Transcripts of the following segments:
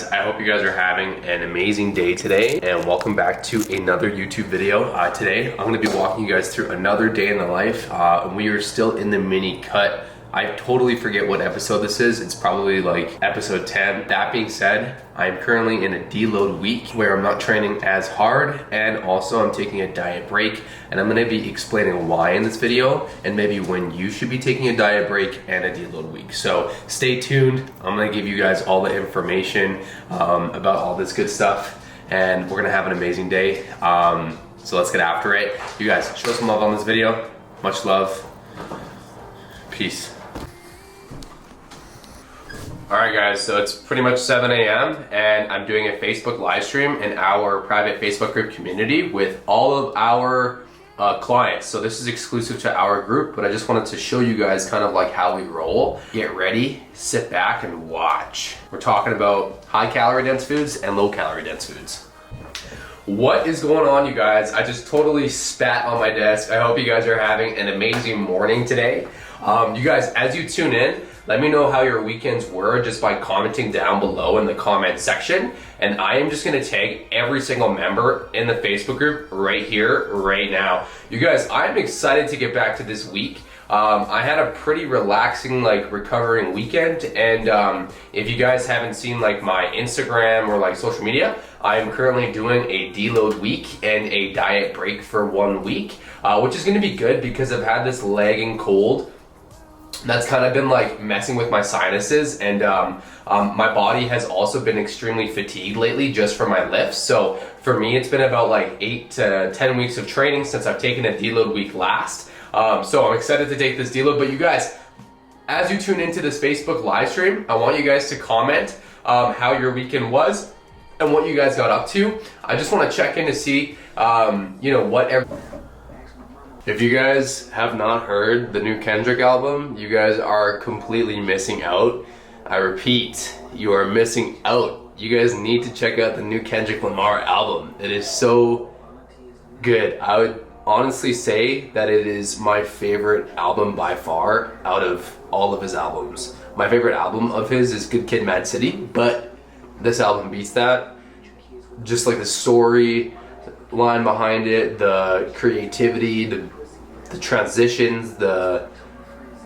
guys, I hope you guys are having an amazing day today, and welcome back to another YouTube video. Today, I'm gonna be walking you guys through another day in the life. We are still in the mini cut. I totally forget what episode this is. It's probably like episode 10. That being said, I'm currently in a deload week where I'm not training as hard, and also I'm taking a diet break, and I'm gonna be explaining why in this video and maybe when you should be taking a diet break and a deload week. So stay tuned. I'm gonna give you guys all the information about all this good stuff, and we're gonna have an amazing day. So let's get after it. You guys, show some love on this video. Much love. Peace. Alright guys, so it's pretty much 7 a.m. and I'm doing a Facebook live stream in our private Facebook group community with all of our clients. So this is exclusive to our group, but I just wanted to show you guys kind of like how we roll. Get ready, sit back and watch. We're talking about high calorie dense foods and low calorie dense foods. What is going on, you guys? I just totally spat on my desk. I hope you guys are having an amazing morning today. You guys, as you tune in, let me know how your weekends were just by commenting down below in the comment section. And I am just gonna tag every single member in the Facebook group right here, right now. You guys, I'm excited to get back to this week. I had a pretty relaxing, like, recovering weekend, and if you guys haven't seen like my Instagram or like social media, I am currently doing a deload week and a diet break for 1 week, which is gonna be good because I've had this lagging cold that's kind of been like messing with my sinuses, and my body has also been extremely fatigued lately just from my lifts. So for me, it's been about like 8 to 10 weeks of training since I've taken a deload week last. So I'm excited to take this deload. But you guys, as you tune into this Facebook live stream, I want you guys to comment how your weekend was and what you guys got up to. I just want to check in to see, you know, whatever. If you guys have not heard the new Kendrick album, you guys are completely missing out. I repeat, you are missing out. You guys need to check out the new Kendrick Lamar album. It is so good. I would honestly say that it is my favorite album by far out of all of his albums. My favorite album of his is Good Kid, Mad City, but this album beats that. Just like the story line behind it, the creativity, the transitions, the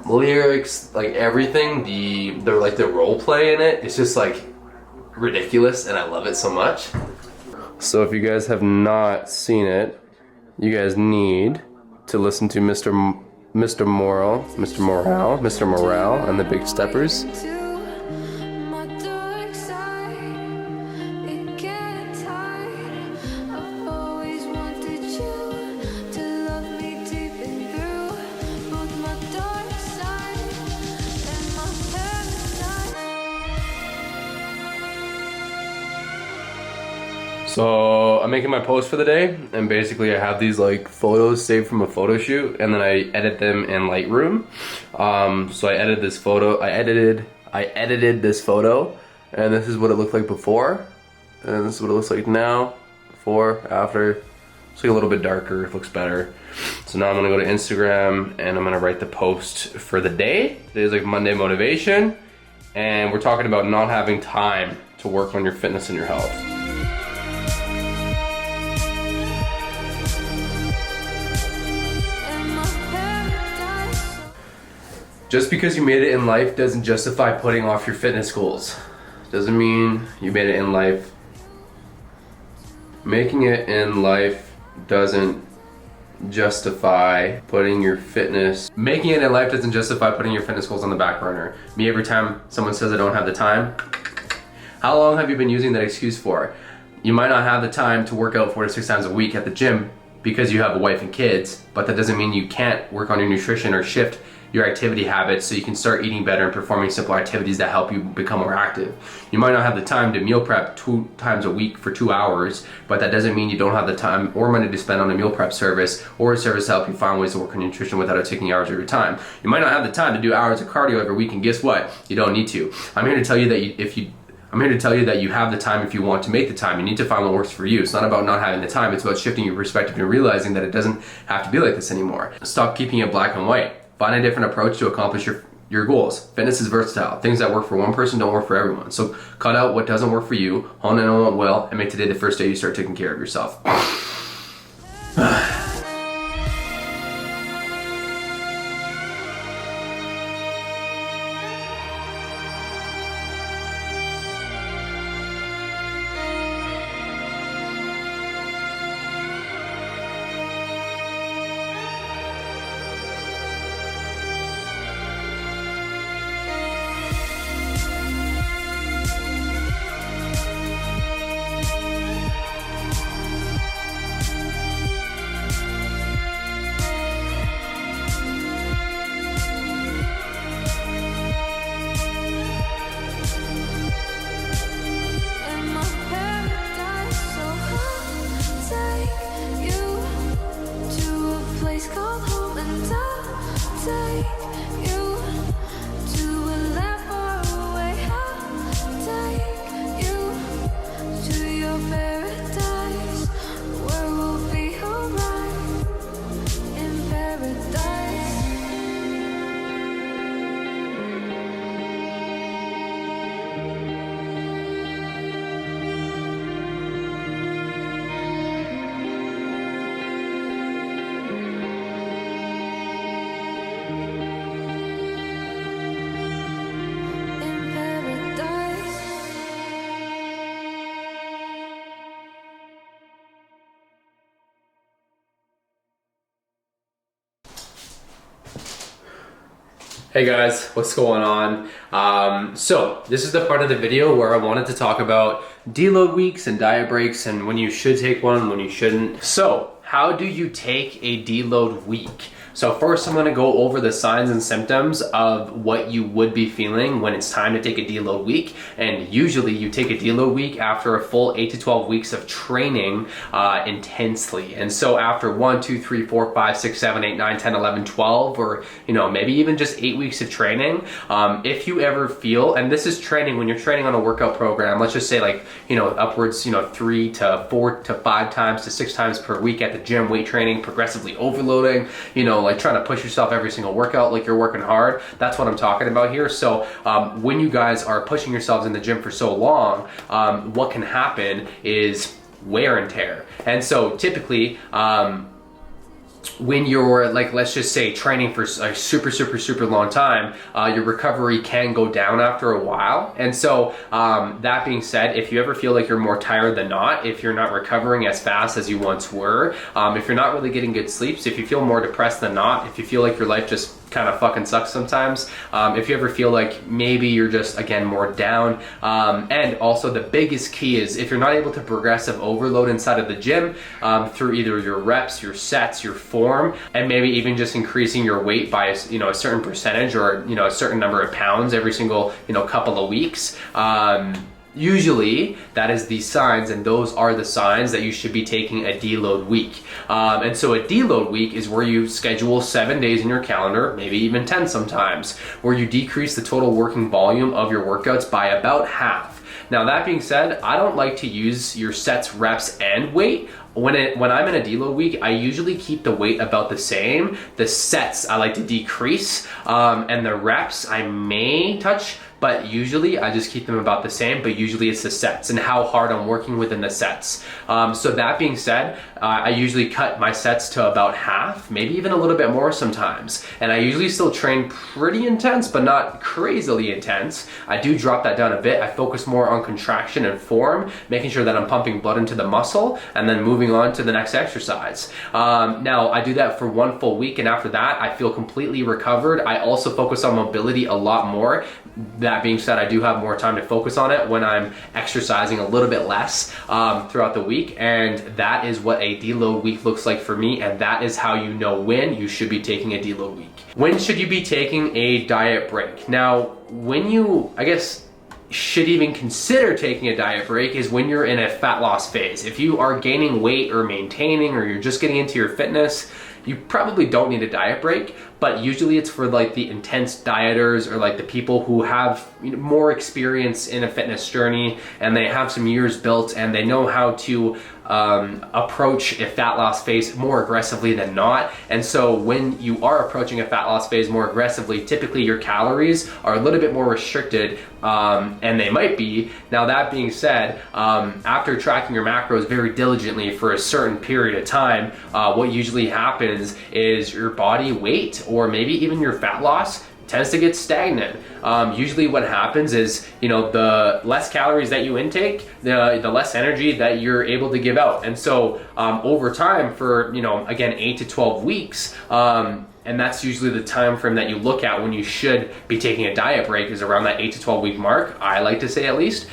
lyrics, like everything, the role play in it, it's just like ridiculous, and I love it so much. So if you guys have not seen it, you guys need to listen to Mr. Morale and the Big Steppers. So I'm making my post for the day, and basically I have these like photos saved from a photo shoot, and then I edit them in Lightroom. So I edited this photo, I edited this photo, and this is what it looked like before, and this is what it looks like now, before, after. It's like a little bit darker, it looks better. So now I'm gonna go to Instagram and I'm gonna write the post for the day. Today's like Monday motivation, and we're talking about not having time to work on your fitness and your health. Just because you made it in life doesn't justify putting off your fitness goals. Doesn't mean you made it in life. Making it in life doesn't justify putting your fitness. Making it in life doesn't justify putting your fitness goals on the back burner. Me, every time someone says I don't have the time, how long have you been using that excuse for? You might not have the time to work out 4 to 6 times a week at the gym because you have a wife and kids, but that doesn't mean you can't work on your nutrition or shift your activity habits so you can start eating better and performing simple activities that help you become more active. You might not have the time to meal prep 2 times a week for 2 hours, but that doesn't mean you don't have the time or money to spend on a meal prep service or a service to help you find ways to work on nutrition without it taking hours of your time. You might not have the time to do hours of cardio every week, and guess what? You don't need to. I'm here to tell you that I'm here to tell you that you have the time if you want to make the time. You need to find what works for you. It's not about not having the time, it's about shifting your perspective and realizing that it doesn't have to be like this anymore. Stop keeping it black and white. Find a different approach to accomplish your goals. Fitness is versatile. Things that work for one person don't work for everyone. So cut out what doesn't work for you, hone in on what will, and make today the first day you start taking care of yourself. Hey guys, what's going on? So this is the part of the video where I wanted to talk about deload weeks and diet breaks and when you should take one and when you shouldn't. So how do you take a deload week? So first I'm gonna go over the signs and symptoms of what you would be feeling when it's time to take a deload week. And usually you take a deload week after a full 8 to 12 weeks of training intensely. And so after 1, 2, 3, 4, 5, 6, 7, 8, 9, 10, 11, 12, or maybe even just 8 weeks of training, if you ever feel, and this is training, when you're training on a workout program, let's just say upwards 3 to 4 to 5 times to 6 times per week at the gym, weight training, progressively overloading, like trying to push yourself every single workout like you're working hard. That's what I'm talking about here. So when you guys are pushing yourselves in the gym for so long, what can happen is wear and tear. And so typically, when you're let's just say training for a super long time, your recovery can go down after a while. And so that being said, if you ever feel like you're more tired than not, if you're not recovering as fast as you once were, if you're not really getting good sleeps, if you feel more depressed than not, if you feel like your life just kind of fucking sucks sometimes, if you ever feel like maybe you're just again more down, and also the biggest key is if you're not able to progressive overload inside of the gym through either your reps, your sets, your form, and maybe even just increasing your weight by a certain percentage or a certain number of pounds every single couple of weeks, usually that is the signs, and those are the signs that you should be taking a deload week. And so a deload week is where you schedule 7 days in your calendar, maybe even 10 sometimes, where you decrease the total working volume of your workouts by about half. Now that being said, I don't like to use your sets, reps, and weight. When I'm in a deload week, I usually keep the weight about the same. The sets I like to decrease, and the reps I may touch, but usually I just keep them about the same, but usually it's the sets and how hard I'm working within the sets. So that being said, I usually cut my sets to about half, maybe even a little bit more sometimes. And I usually still train pretty intense, but not crazily intense. I do drop that down a bit. I focus more on contraction and form, making sure that I'm pumping blood into the muscle, and then moving on to the next exercise. Now I do that for 1 full week, and after that I feel completely recovered. I also focus on mobility a lot more. That being said, I do have more time to focus on it when I'm exercising a little bit less throughout the week, and that is what a deload week looks like for me, and that is how you know when you should be taking a deload week. When should you be taking a diet break? Now, when you, should even consider taking a diet break is when you're in a fat loss phase. If you are gaining weight or maintaining, or you're just getting into your fitness, you probably don't need a diet break, but usually it's for like the intense dieters or like the people who have more experience in a fitness journey and they have some years built and they know how to approach a fat loss phase more aggressively than not. And so when you are approaching a fat loss phase more aggressively, typically your calories are a little bit more restricted, and they might be. Now that being said, after tracking your macros very diligently for a certain period of time, what usually happens is your body weight or maybe even your fat loss tends to get stagnant. Usually what happens is, the less calories that you intake, the less energy that you're able to give out. And so over time for, again, 8 to 12 weeks, and that's usually the time frame that you look at when you should be taking a diet break, is around that 8 to 12 week mark, I like to say at least.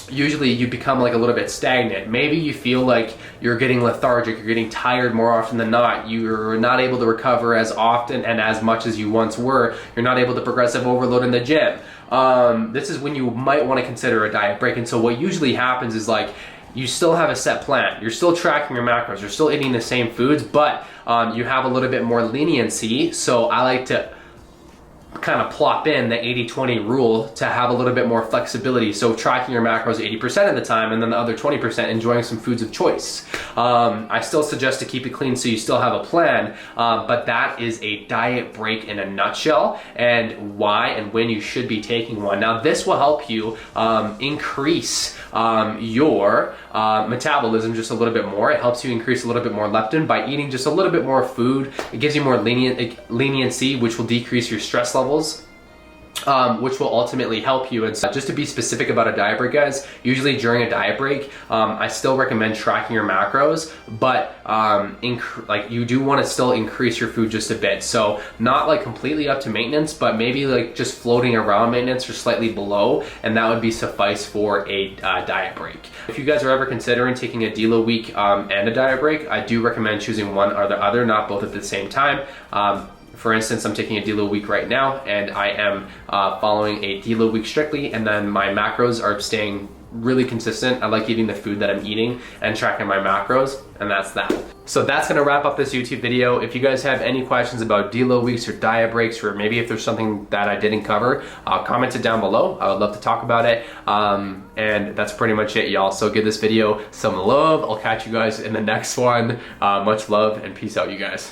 Usually you become like a little bit stagnant. Maybe you feel like you're getting lethargic, you're getting tired more often than not, you're not able to recover as often and as much as you once were, you're not able to progressive overload in the gym. This is when you might want to consider a diet break. And so what usually happens is like, you still have a set plan, you're still tracking your macros, you're still eating the same foods, but you have a little bit more leniency. So I like to kind of plop in the 80-20 rule to have a little bit more flexibility. So tracking your macros 80% of the time and then the other 20% enjoying some foods of choice. I still suggest to keep it clean so you still have a plan, but that is a diet break in a nutshell and why and when you should be taking one. Now this will help you increase your metabolism just a little bit more. It helps you increase a little bit more leptin by eating just a little bit more food. It gives you more leniency, which will decrease your stress levels, which will ultimately help you. And so just to be specific about a diet break, guys, usually during a diet break, I still recommend tracking your macros, but like you do want to still increase your food just a bit. So not like completely up to maintenance, but maybe like just floating around maintenance or slightly below, and that would be suffice for a diet break. If you guys are ever considering taking a deload week and a diet break, I do recommend choosing one or the other, not both at the same time. For instance, I'm taking a deload week right now and I am following a deload week strictly, and then my macros are staying really consistent. I like eating the food that I'm eating and tracking my macros, and that's that. So that's gonna wrap up this YouTube video. If you guys have any questions about deload weeks or diet breaks, or maybe if there's something that I didn't cover, comment it down below. I would love to talk about it. And that's pretty much it, y'all. So give this video some love. I'll catch you guys in the next one. Much love and peace out, you guys.